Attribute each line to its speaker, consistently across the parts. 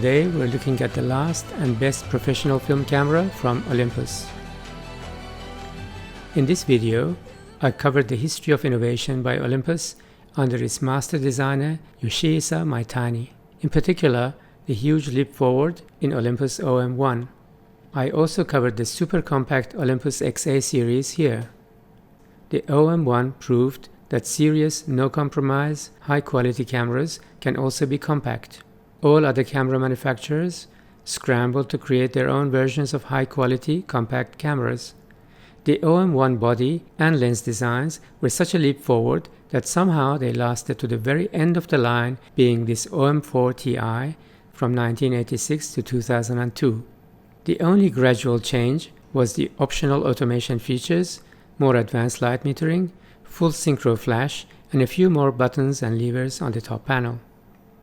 Speaker 1: Today we're looking at the last and best professional film camera from Olympus. In this video, I covered the history of innovation by Olympus under its master designer Yoshihisa Maitani. In particular, the huge leap forward in Olympus OM-1. I also covered the super compact Olympus XA series here. The OM-1 proved that serious, no-compromise, high-quality cameras can also be compact. All other camera manufacturers scrambled to create their own versions of high-quality, compact cameras. The OM-1 body and lens designs were such a leap forward that somehow they lasted to the very end of the line, being this OM-4Ti from 1986 to 2002. The only gradual change was the optional automation features, more advanced light metering, full Synchro flash, and a few more buttons and levers on the top panel.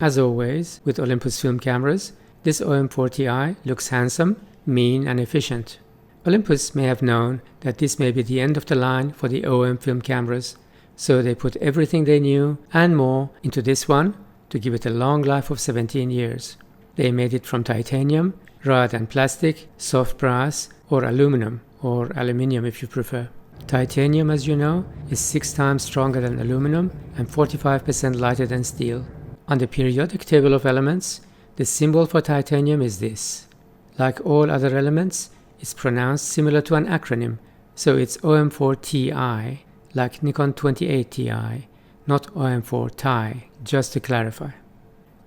Speaker 1: As always, with Olympus film cameras, this OM-4Ti looks handsome, mean, and efficient. Olympus may have known that this may be the end of the line for the OM film cameras, so they put everything they knew and more into this one to give it a long life of 17 years. They made it from titanium rather than plastic, soft brass, or aluminum, or aluminium if you prefer. Titanium, as you know, is 6 times stronger than aluminum and 45% lighter than steel. On the periodic table of elements, the symbol for titanium is this. Like all other elements, it's pronounced similar to an acronym, so it's OM-4Ti, like Nikon 28Ti, not OM-4Ti, just to clarify.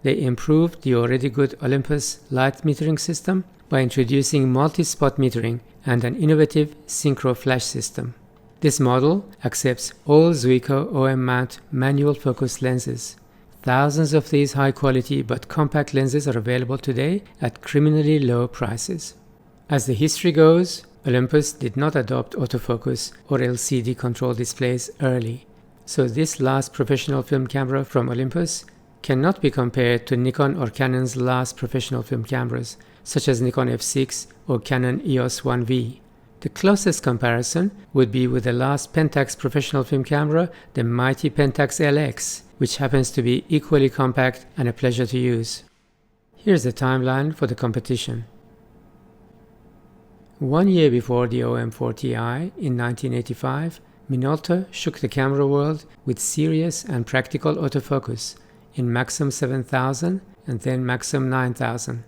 Speaker 1: They improved the already good Olympus light metering system by introducing multi-spot metering and an innovative Synchro flash system. This model accepts all Zuiko OM mount manual focus lenses. Thousands of these high-quality but compact lenses are available today at criminally low prices. As the history goes, Olympus did not adopt autofocus or LCD control displays early, so this last professional film camera from Olympus cannot be compared to Nikon or Canon's last professional film cameras, such as Nikon F6 or Canon EOS 1V. The closest comparison would be with the last Pentax professional film camera, the mighty Pentax LX, which happens to be equally compact and a pleasure to use. Here's the timeline for the competition. 1 year before the OM-4Ti, in 1985, Minolta shook the camera world with serious and practical autofocus in Maxxum 7000 and then Maxxum 9000.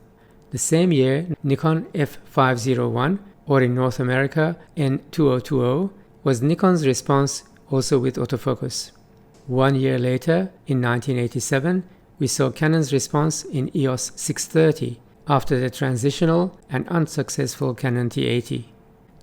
Speaker 1: The same year, Nikon F501, or in North America N2020, was Nikon's response also with autofocus. 1 year later, in 1987, we saw Canon's response in EOS 630 after the transitional and unsuccessful Canon T80.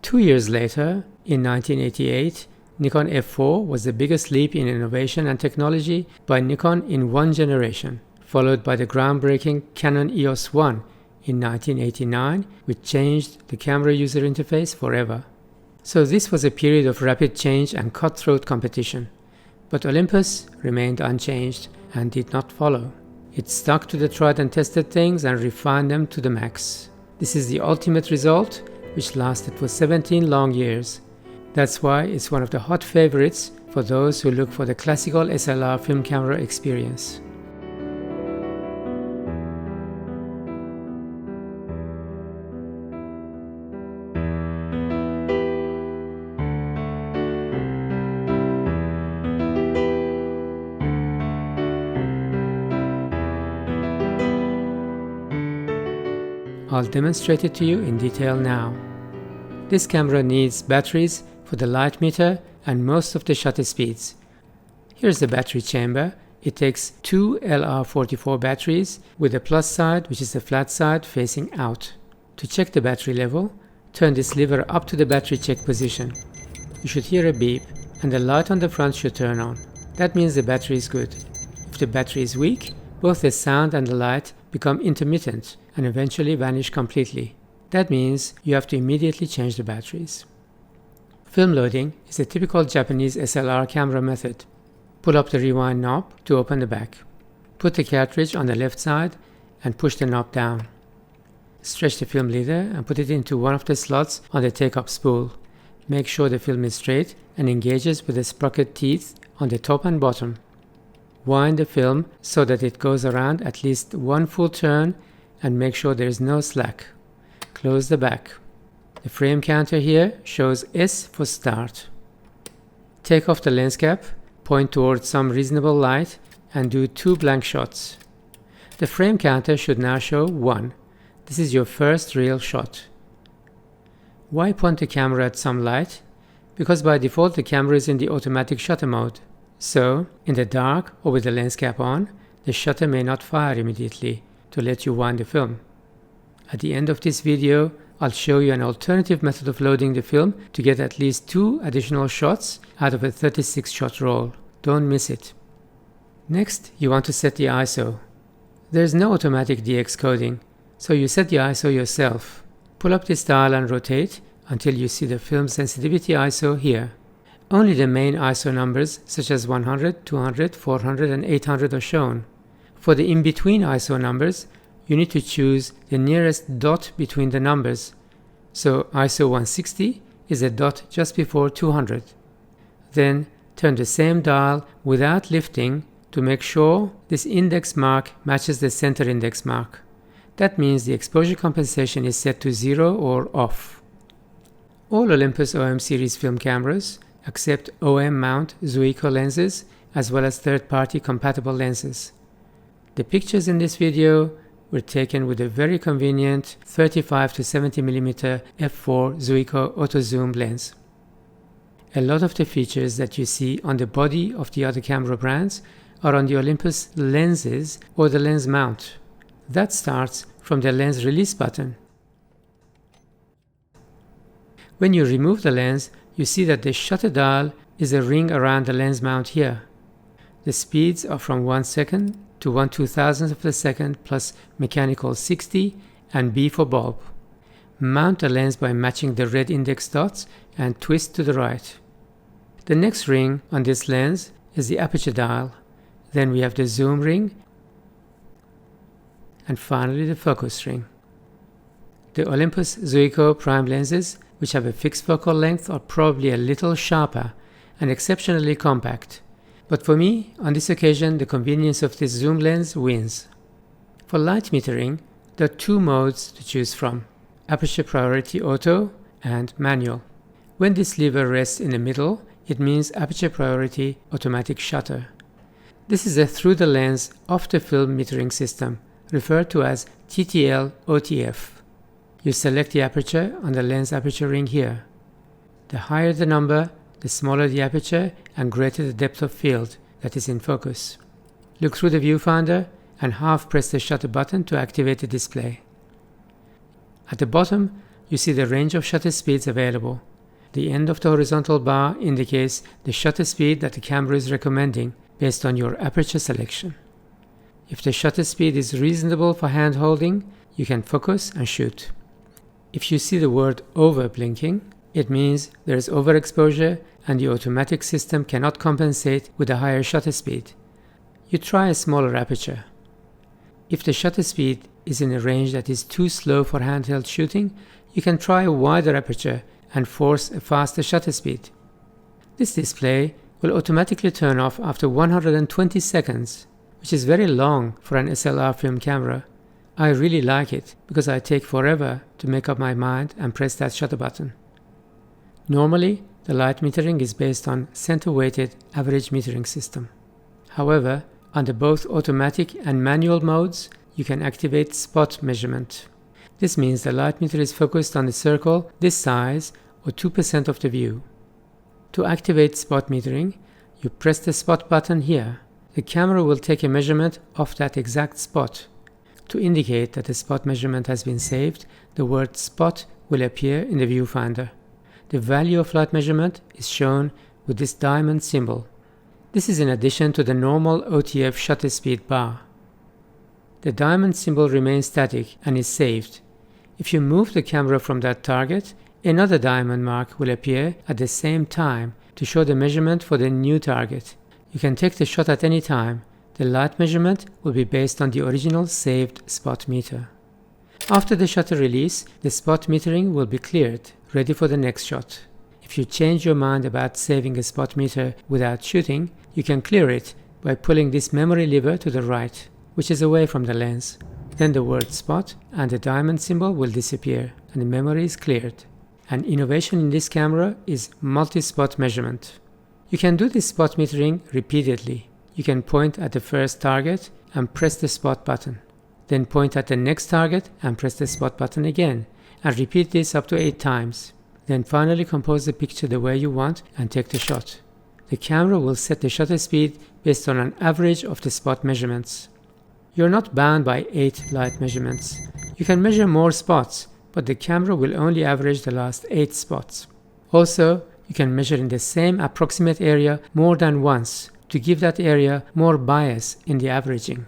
Speaker 1: 2 years later, in 1988, Nikon F4 was the biggest leap in innovation and technology by Nikon in one generation, followed by the groundbreaking Canon EOS 1 in 1989, which changed the camera user interface forever. So this was a period of rapid change and cutthroat competition. But Olympus remained unchanged and did not follow. It stuck to the tried and tested things and refined them to the max. This is the ultimate result, which lasted for 17 long years. That's why it's one of the hot favorites for those who look for the classical SLR film camera experience. I'll demonstrate it to you in detail now. This camera needs batteries for the light meter and most of the shutter speeds. Here's the battery chamber. It takes 2 LR44 batteries with the plus side, which is the flat side, facing out. To check the battery level, turn this lever up to the battery check position. You should hear a beep and the light on the front should turn on. That means the battery is good. If the battery is weak, both the sound and the light become intermittent and eventually vanish completely. That means you have to immediately change the batteries. Film loading is a typical Japanese SLR camera method. Pull up the rewind knob to open the back. Put the cartridge on the left side and push the knob down. Stretch the film leader and put it into one of the slots on the take-up spool. Make sure the film is straight and engages with the sprocket teeth on the top and bottom. Wind the film so that it goes around at least one full turn and make sure there is no slack. Close the back. The frame counter here shows S for start. Take off the lens cap, point towards some reasonable light, and do 2 blank shots. The frame counter should now show 1. This is your first real shot. Why point the camera at some light? Because by default the camera is in the automatic shutter mode. So, in the dark or with the lens cap on, the shutter may not fire immediately to let you wind the film. At the end of this video, I'll show you an alternative method of loading the film to get at least 2 additional shots out of a 36-shot roll. Don't miss it. Next, you want to set the ISO. There's no automatic DX coding, so you set the ISO yourself. Pull up this dial and rotate until you see the film sensitivity ISO here. Only the main ISO numbers such as 100, 200, 400 and 800 are shown. For the in-between ISO numbers, you need to choose the nearest dot between the numbers. So ISO 160 is a dot just before 200. Then turn the same dial without lifting to make sure this index mark matches the center index mark. That means the exposure compensation is set to 0 or off. All Olympus OM series film cameras accept OM mount Zuiko lenses as well as third-party compatible lenses. The pictures in this video were taken with a very convenient 35 to 70mm f4 Zuiko auto zoom lens. A lot of the features that you see on the body of the other camera brands are on the Olympus lenses or the lens mount. That starts from the lens release button. When you remove the lens, you see that the shutter dial is a ring around the lens mount here. The speeds are from 1 second to 1/2000th of a second plus mechanical 60 and B for bulb. Mount the lens by matching the red index dots and twist to the right. The next ring on this lens is the aperture dial. Then we have the zoom ring and finally the focus ring. The Olympus Zuiko prime lenses, which have a fixed focal length, are probably a little sharper and exceptionally compact. But for me, on this occasion, the convenience of this zoom lens wins. For light metering, there are 2 modes to choose from: aperture priority auto and manual. When this lever rests in the middle, it means aperture priority automatic shutter. This is a through the lens off the film metering system, referred to as TTL OTF. You select the aperture on the lens aperture ring here. The higher the number, the smaller the aperture and greater the depth of field that is in focus. Look through the viewfinder and half press the shutter button to activate the display. At the bottom, you see the range of shutter speeds available. The end of the horizontal bar indicates the shutter speed that the camera is recommending based on your aperture selection. If the shutter speed is reasonable for hand holding, you can focus and shoot. If you see the word over blinking, it means there is overexposure and the automatic system cannot compensate with a higher shutter speed. You try a smaller aperture. If the shutter speed is in a range that is too slow for handheld shooting, you can try a wider aperture and force a faster shutter speed. This display will automatically turn off after 120 seconds, which is very long for an SLR film camera. I really like it because I take forever to make up my mind and press that shutter button. Normally, the light metering is based on center-weighted average metering system. However, under both automatic and manual modes, you can activate spot measurement. This means the light meter is focused on a circle this size or 2% of the view. To activate spot metering, you press the spot button here. The camera will take a measurement of that exact spot. To indicate that the spot measurement has been saved, the word spot will appear in the viewfinder. The value of light measurement is shown with this diamond symbol. This is in addition to the normal OTF shutter speed bar. The diamond symbol remains static and is saved. If you move the camera from that target, another diamond mark will appear at the same time to show the measurement for the new target. You can take the shot at any time. The light measurement will be based on the original saved spot meter. After the shutter release, the spot metering will be cleared, ready for the next shot. If you change your mind about saving a spot meter without shooting, you can clear it by pulling this memory lever to the right, which is away from the lens. Then the word spot and the diamond symbol will disappear and the memory is cleared. An innovation in this camera is multi-spot measurement. You can do this spot metering repeatedly. You can point at the first target and press the spot button. Then point at the next target and press the spot button again, and repeat this up to 8 times. Then finally compose the picture the way you want and take the shot. The camera will set the shutter speed based on an average of the spot measurements. You're not bound by 8 light measurements. You can measure more spots, but the camera will only average the last 8 spots. Also, you can measure in the same approximate area more than once to give that area more bias in the averaging.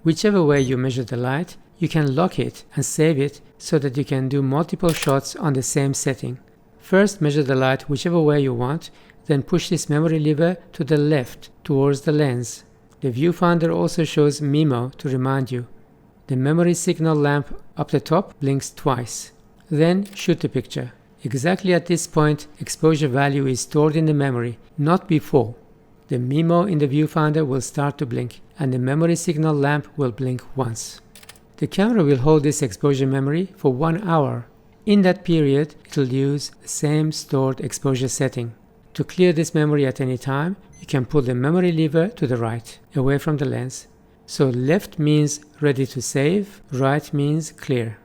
Speaker 1: Whichever way you measure the light, you can lock it and save it so that you can do multiple shots on the same setting. First, measure the light whichever way you want, then push this memory lever to the left towards the lens. The viewfinder also shows MIMO to remind you. The memory signal lamp up the top blinks twice. Then shoot the picture. Exactly at this point, exposure value is stored in the memory, not before. The MIMO in the viewfinder will start to blink, and the memory signal lamp will blink once. The camera will hold this exposure memory for 1 hour. In that period, it will use the same stored exposure setting. To clear this memory at any time, you can pull the memory lever to the right, away from the lens. So left means ready to save, right means clear.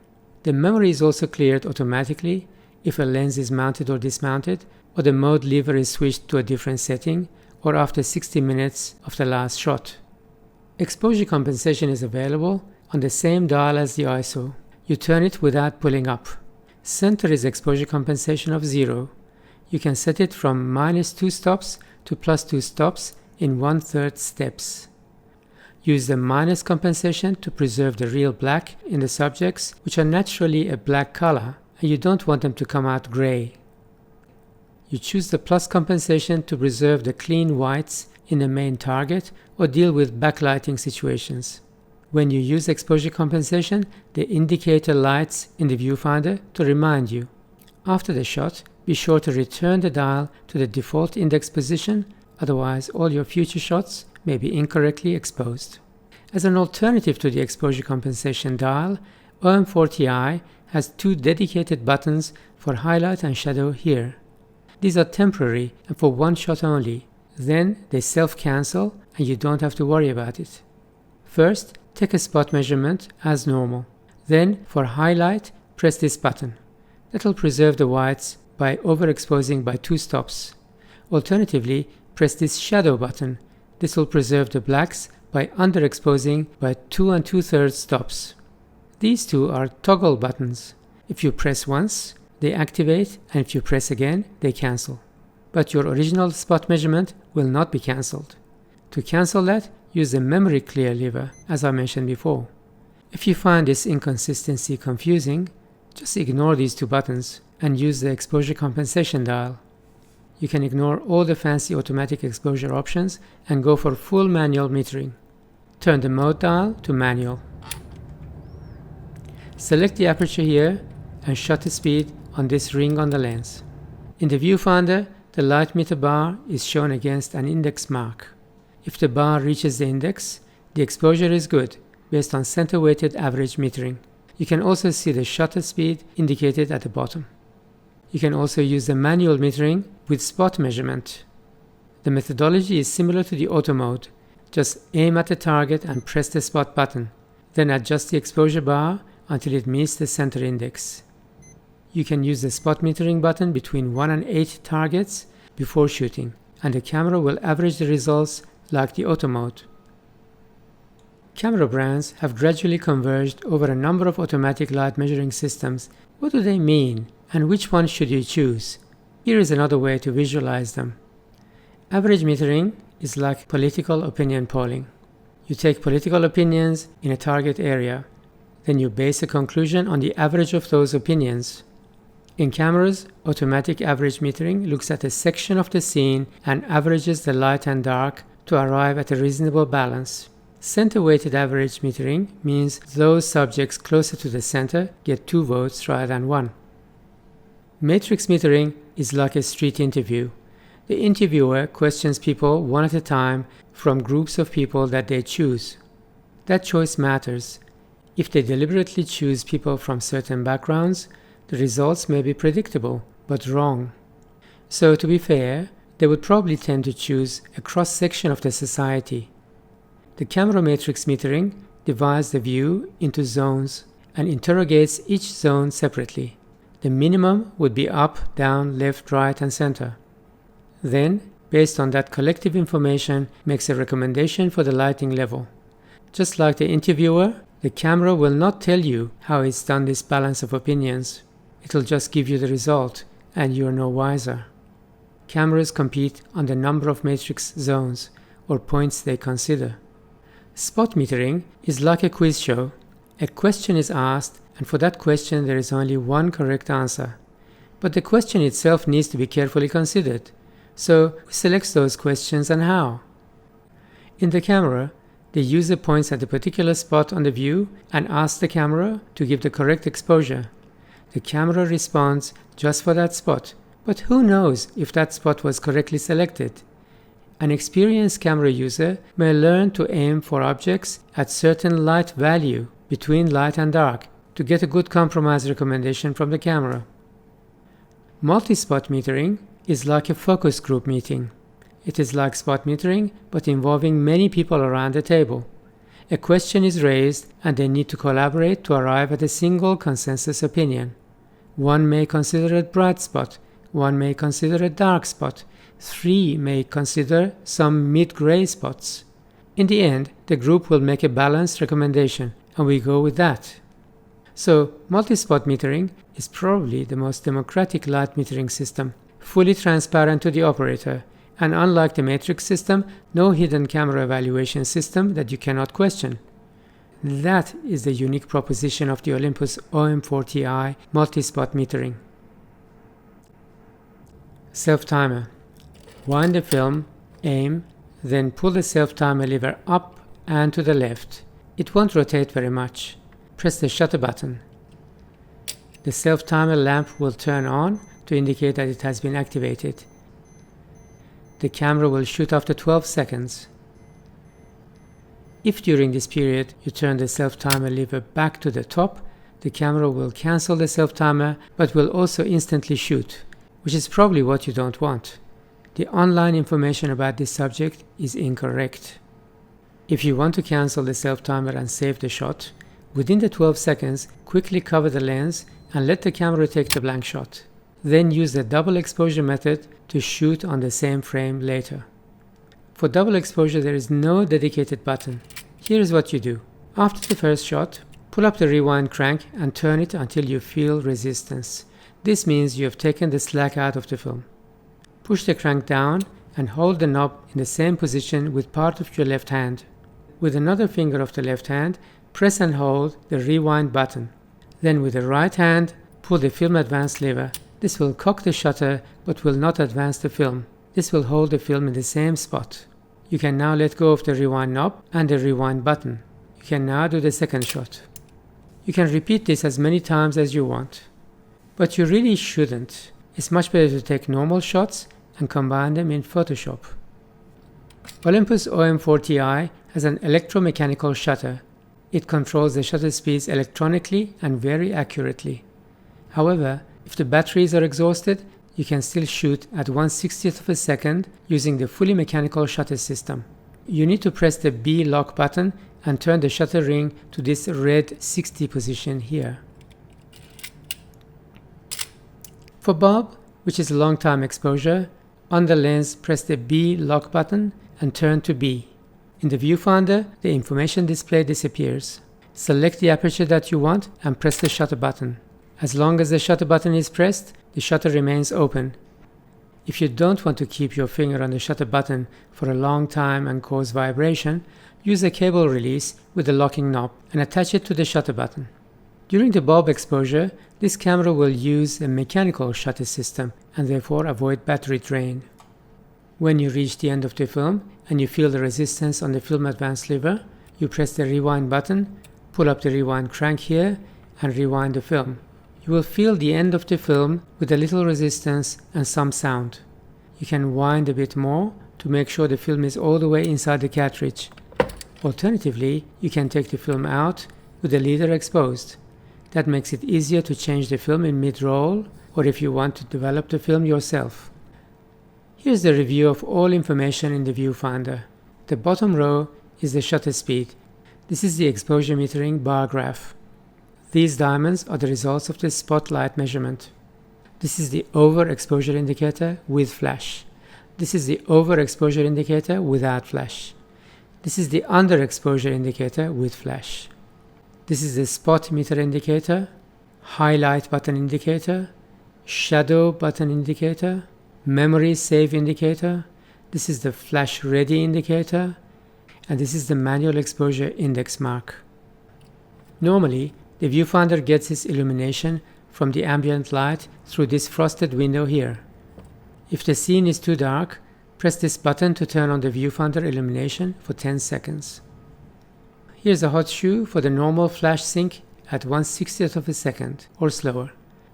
Speaker 1: The memory is also cleared automatically if a lens is mounted or dismounted, or the mode lever is switched to a different setting, or after 60 minutes of the last shot. Exposure compensation is available on the same dial as the ISO. You turn it without pulling up. Center is exposure compensation of 0. You can set it from -2 stops to +2 stops in 1/3 steps. Use the minus compensation to preserve the real black in the subjects, which are naturally a black color, and you don't want them to come out gray. You choose the plus compensation to preserve the clean whites in the main target or deal with backlighting situations. When you use exposure compensation, the indicator lights in the viewfinder to remind you. After the shot, be sure to return the dial to the default index position, otherwise all your future shots may be incorrectly exposed. As an alternative to the exposure compensation dial, OM-4Ti has 2 dedicated buttons for highlight and shadow here. These are temporary and for 1 shot only. Then they self-cancel and you don't have to worry about it. First, take a spot measurement as normal. Then, for highlight, press this button. That will preserve the whites by overexposing by 2 stops. Alternatively, press this shadow button. This will preserve the blacks by underexposing by 2 2/3 stops. These 2 are toggle buttons. If you press once, they activate, and if you press again, they cancel. But your original spot measurement will not be cancelled. To cancel that, use the memory clear lever, as I mentioned before. If you find this inconsistency confusing, just ignore these 2 buttons and use the exposure compensation dial. You can ignore all the fancy automatic exposure options and go for full manual metering. Turn the mode dial to manual. Select the aperture here and shutter speed on this ring on the lens. In the viewfinder, the light meter bar is shown against an index mark. If the bar reaches the index, the exposure is good based on center-weighted average metering. You can also see the shutter speed indicated at the bottom. You can also use the manual metering with spot measurement. The methodology is similar to the auto mode. Just aim at the target and press the spot button. Then adjust the exposure bar until it meets the center index. You can use the spot metering button between 1 and 8 targets before shooting, and the camera will average the results like the auto mode. Camera brands have gradually converged over a number of automatic light measuring systems. What do they mean, and which one should you choose? Here is another way to visualize them. Average metering is like political opinion polling. You take political opinions in a target area, then you base a conclusion on the average of those opinions. In cameras, automatic average metering looks at a section of the scene and averages the light and dark to arrive at a reasonable balance. Center-weighted average metering means those subjects closer to the center get 2 votes rather than 1. Matrix metering is like a street interview. The interviewer questions people one at a time from groups of people that they choose. That choice matters. If they deliberately choose people from certain backgrounds, the results may be predictable, but wrong. So to be fair, they would probably tend to choose a cross-section of the society. The camera matrix metering divides the view into zones and interrogates each zone separately. The minimum would be up, down, left, right, and center. Then, based on that collective information, makes a recommendation for the lighting level. Just like the interviewer, the camera will not tell you how it's done this balance of opinions. It'll just give you the result, and you're no wiser. Cameras compete on the number of matrix zones, or points they consider. Spot metering is like a quiz show. A question is asked, and for that question there is only one correct answer. But the question itself needs to be carefully considered. So, who selects those questions and how? In the camera, the user points at a particular spot on the view and asks the camera to give the correct exposure. The camera responds just for that spot, but who knows if that spot was correctly selected? An experienced camera user may learn to aim for objects at certain light value between light and dark to get a good compromise recommendation from the camera. Multi-spot metering is like a focus group meeting. It is like spot metering, but involving many people around the table. A question is raised and they need to collaborate to arrive at a single consensus opinion. One may consider a bright spot, one may consider a dark spot, 3 may consider some mid-gray spots. In the end, the group will make a balanced recommendation, and we go with that. So, multi-spot metering is probably the most democratic light metering system, fully transparent to the operator, and unlike the matrix system, no hidden camera evaluation system that you cannot question. That is the unique proposition of the Olympus OM-4Ti multi-spot metering. Self-timer. Wind the film, aim, then pull the self-timer lever up and to the left. It won't rotate very much. Press the shutter button. The self-timer lamp will turn on to indicate that it has been activated. The camera will shoot after 12 seconds. If during this period you turn the self-timer lever back to the top, the camera will cancel the self-timer but will also instantly shoot, which is probably what you don't want. The online information about this subject is incorrect. If you want to cancel the self-timer and save the shot, within the 12 seconds, quickly cover the lens and let the camera take the blank shot. Then use the double exposure method to shoot on the same frame later. For double exposure, there is no dedicated button. Here is what you do. After the first shot, pull up the rewind crank and turn it until you feel resistance. This means you have taken the slack out of the film. Push the crank down and hold the knob in the same position with part of your left hand. With another finger of the left hand, press and hold the rewind button. Then with the right hand, pull the film advance lever. This will cock the shutter but will not advance the film. This will hold the film in the same spot. You can now let go of the rewind knob and the rewind button. You can now do the second shot. You can repeat this as many times as you want. But you really shouldn't. It's much better to take normal shots and combine them in Photoshop. Olympus OM-4Ti has an electromechanical shutter. It controls the shutter speeds electronically and very accurately. However, if the batteries are exhausted, you can still shoot at 1/60th of a second using the fully mechanical shutter system. You need to press the B lock button and turn the shutter ring to this red 60 position here. For bulb, which is long time exposure, on the lens press the B lock button and turn to B. In the viewfinder, the information display disappears. Select the aperture that you want and press the shutter button. As long as the shutter button is pressed, the shutter remains open. If you don't want to keep your finger on the shutter button for a long time and cause vibration, use a cable release with the locking knob and attach it to the shutter button. During the bulb exposure, this camera will use a mechanical shutter system and therefore avoid battery drain. When you reach the end of the film and you feel the resistance on the film advance lever, you press the rewind button, pull up the rewind crank here, and rewind the film. You will feel the end of the film with a little resistance and some sound. You can wind a bit more to make sure the film is all the way inside the cartridge. Alternatively, you can take the film out with the leader exposed. That makes it easier to change the film in mid-roll or if you want to develop the film yourself. Here's the review of all information in the viewfinder. The bottom row is the shutter speed. This is the exposure metering bar graph. These diamonds are the results of the spotlight measurement. This is the overexposure indicator with flash. This is the overexposure indicator without flash. This is the underexposure indicator with flash. This is the spot meter indicator, highlight button indicator, shadow button indicator, memory save indicator. This is the flash ready indicator, and this is the manual exposure index mark. Normally, the viewfinder gets its illumination from the ambient light through this frosted window here. If the scene is too dark, press this button to turn on the viewfinder illumination for 10 seconds. Here's a hot shoe for the normal flash sync at 1/60th of a second or slower.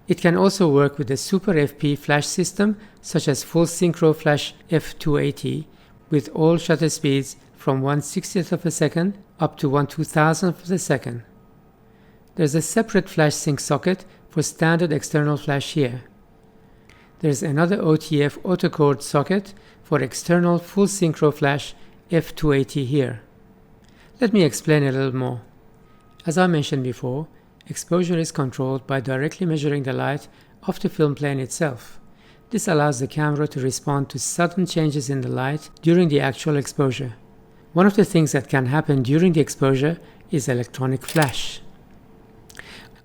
Speaker 1: It can also work with the Super FP flash system such as full Synchro flash f280 with all shutter speeds from 1/60th of a second up to 1/2000th of a second. There's a separate flash sync socket for standard external flash here. There's another OTF autocord socket for external full Synchro flash f280 here. Let me explain a little more. As I mentioned before, exposure is controlled by directly measuring the light of the film plane itself. This allows the camera to respond to sudden changes in the light during the actual exposure. One of the things that can happen during the exposure is electronic flash.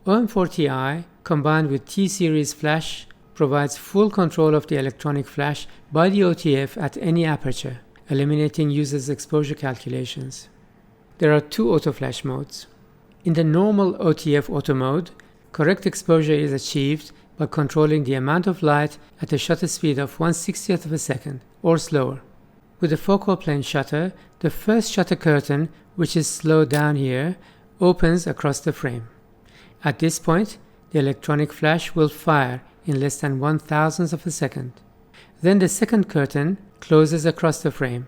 Speaker 1: OM-4Ti combined with T-series flash provides full control of the electronic flash by the OTF at any aperture, eliminating users' exposure calculations. There are two autoflash modes. In the normal OTF auto mode, correct exposure is achieved by controlling the amount of light at a shutter speed of 1/60th of a second or slower. With the focal plane shutter, the first shutter curtain, which is slowed down here, opens across the frame. At this point, the electronic flash will fire in less than 1/1000th of a second. Then the second curtain closes across the frame.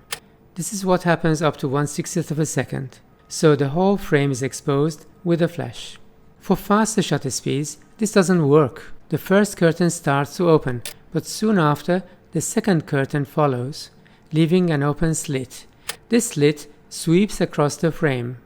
Speaker 1: This is what happens up to 1/60th of a second. So the whole frame is exposed with a flash. For faster shutter speeds, this doesn't work. The first curtain starts to open, but soon after, the second curtain follows, leaving an open slit. This slit sweeps across the frame.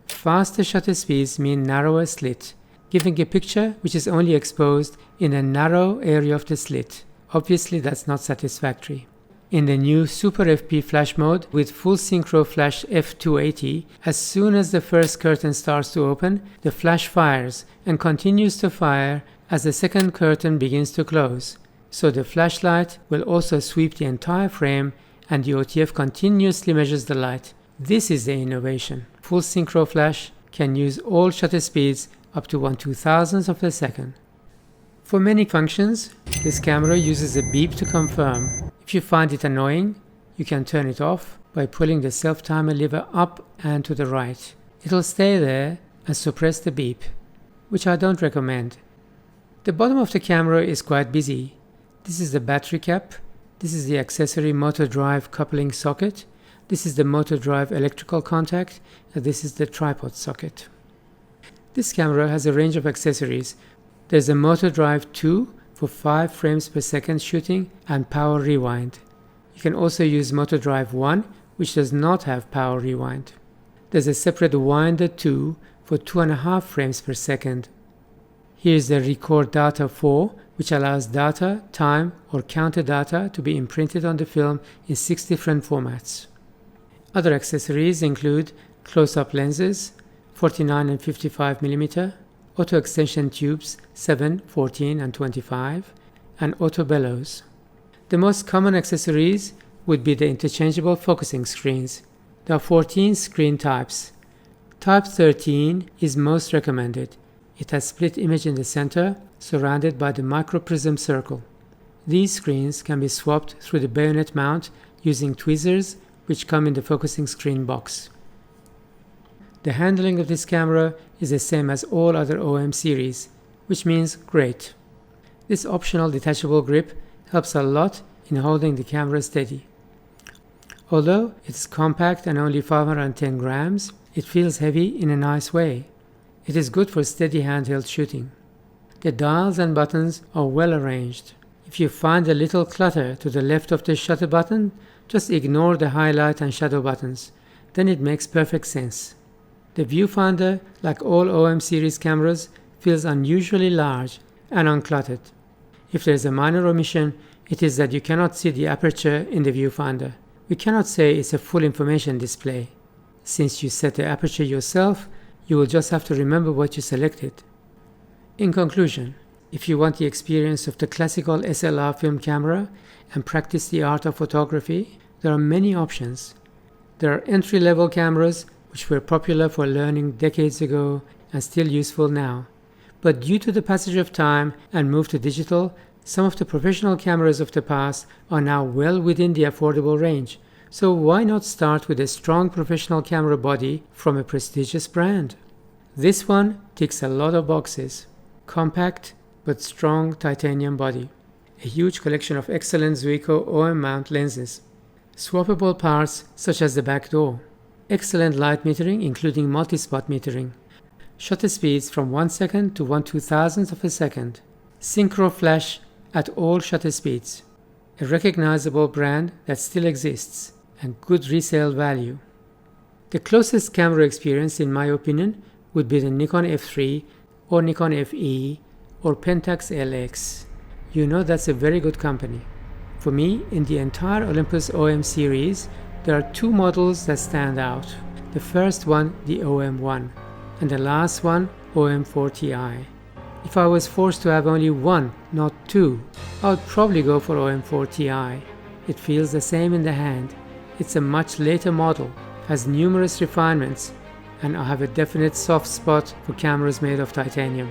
Speaker 1: Faster shutter speeds mean narrower slit, giving a picture which is only exposed in a narrow area of the slit. Obviously, that's not satisfactory. In the new Super FP flash mode with full Synchro flash f280, as soon as the first curtain starts to open, the flash fires and continues to fire as the second curtain begins to close. So the flashlight will also sweep the entire frame and the OTF continuously measures the light. This is the innovation. Full Synchro flash can use all shutter speeds up to 1/2000th of a second. For many functions, this camera uses a beep to confirm. If you find it annoying, you can turn it off by pulling the self-timer lever up and to the right. It'll stay there and suppress the beep, which I don't recommend. The bottom of the camera is quite busy. This is the battery cap. This is the accessory motor drive coupling socket. This is the motor drive electrical contact, and this is the tripod socket. This camera has a range of accessories. There's a motor drive 2 for 5 frames per second shooting and power rewind. You can also use motor drive 1, which does not have power rewind. There's a separate winder 2 for 2.5 frames per second. Here's the record data 4, which allows data, time, or counter data to be imprinted on the film in 6 different formats. Other accessories include close-up lenses, 49 and 55mm, auto extension tubes 7, 14, and 25, and auto bellows. The most common accessories would be the interchangeable focusing screens. There are 14 screen types. Type 13 is most recommended. It has split image in the center, surrounded by the microprism circle. These screens can be swapped through the bayonet mount using tweezers, which come in the focusing screen box. The handling of this camera is the same as all other OM series, which means great. This optional detachable grip helps a lot in holding the camera steady. Although it's compact and only 510 grams, it feels heavy in a nice way. It is good for steady handheld shooting. The dials and buttons are well arranged. If you find a little clutter to the left of the shutter button, just ignore the highlight and shadow buttons. Then it makes perfect sense. The viewfinder, like all OM series cameras, feels unusually large and uncluttered. If there is a minor omission, it is that you cannot see the aperture in the viewfinder. We cannot say it's a full information display. Since you set the aperture yourself, you will just have to remember what you selected. In conclusion, if you want the experience of the classical SLR film camera and practice the art of photography, there are many options. There are entry-level cameras which were popular for learning decades ago and still useful now. But due to the passage of time and move to digital, some of the professional cameras of the past are now well within the affordable range. So why not start with a strong professional camera body from a prestigious brand? This one ticks a lot of boxes. Compact but strong titanium body. A huge collection of excellent Zuiko OM mount lenses. Swappable parts such as the back door. Excellent light metering including multi-spot metering. Shutter speeds from 1 second to 1/2000th of a second. Synchro flash at all shutter speeds. A recognizable brand that still exists and good resale value. The closest camera experience in my opinion would be the Nikon F3 or Nikon FE or Pentax LX. You know that's a very good company. For me, in the entire Olympus OM series, there are two models that stand out. The first one, the OM-1, and the last one, OM-4Ti. If I was forced to have only one, not two, I would probably go for OM-4Ti. It feels the same in the hand. It's a much later model, has numerous refinements, and I have a definite soft spot for cameras made of titanium.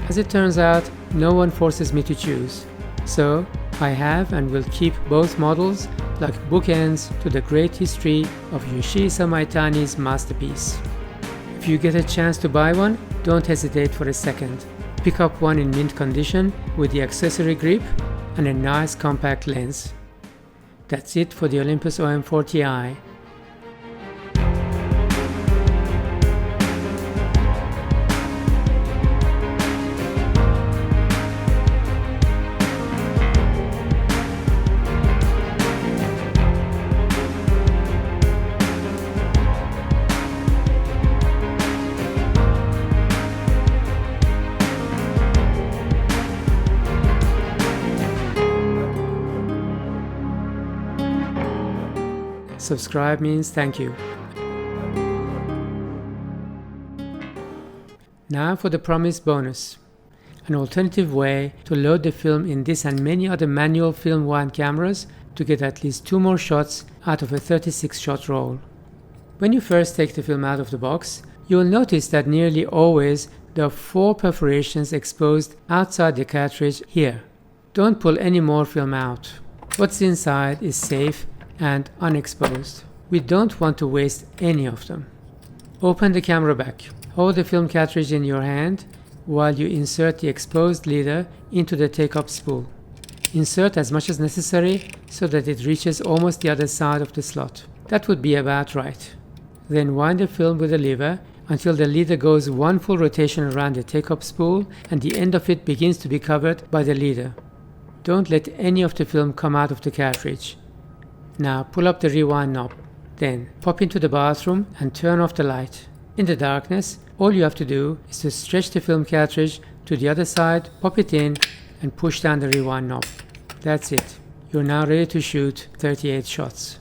Speaker 1: As it turns out, no one forces me to choose. So, I have and will keep both models like bookends to the great history of Yoshihisa Maitani's masterpiece. If you get a chance to buy one, don't hesitate for a second. Pick up one in mint condition with the accessory grip and a nice compact lens. That's it for the Olympus OM-4Ti. Subscribe means thank you. Now for the promised bonus. An alternative way to load the film in this and many other manual film wind cameras to get at least 2 more shots out of a 36-shot roll. When you first take the film out of the box, you will notice that nearly always there are 4 perforations exposed outside the cartridge here. Don't pull any more film out. What's inside is safe and unexposed. We don't want to waste any of them. Open the camera back. Hold the film cartridge in your hand while you insert the exposed leader into the take-up spool. Insert as much as necessary so that it reaches almost the other side of the slot. That would be about right. Then wind the film with a lever until the leader goes 1 full rotation around the take-up spool and the end of it begins to be covered by the leader. Don't let any of the film come out of the cartridge. Now pull up the rewind knob. Then pop into the bathroom and turn off the light. In the darkness, all you have to do is to stretch the film cartridge to the other side, pop it in, and push down the rewind knob. That's it. You're now ready to shoot 38 shots.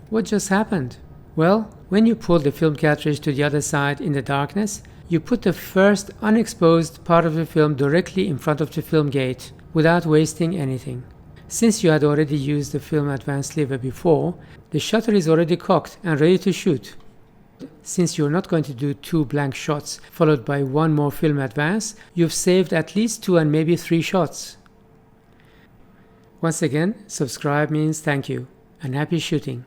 Speaker 1: What just happened? Well, when you pull the film cartridge to the other side in the darkness, you put the first unexposed part of the film directly in front of the film gate without wasting anything. Since you had already used the film advance lever before, the shutter is already cocked and ready to shoot. Since you're not going to do 2 blank shots followed by 1 more film advance, you've saved at least 2 and maybe 3 shots. Once again, subscribe means thank you and happy shooting.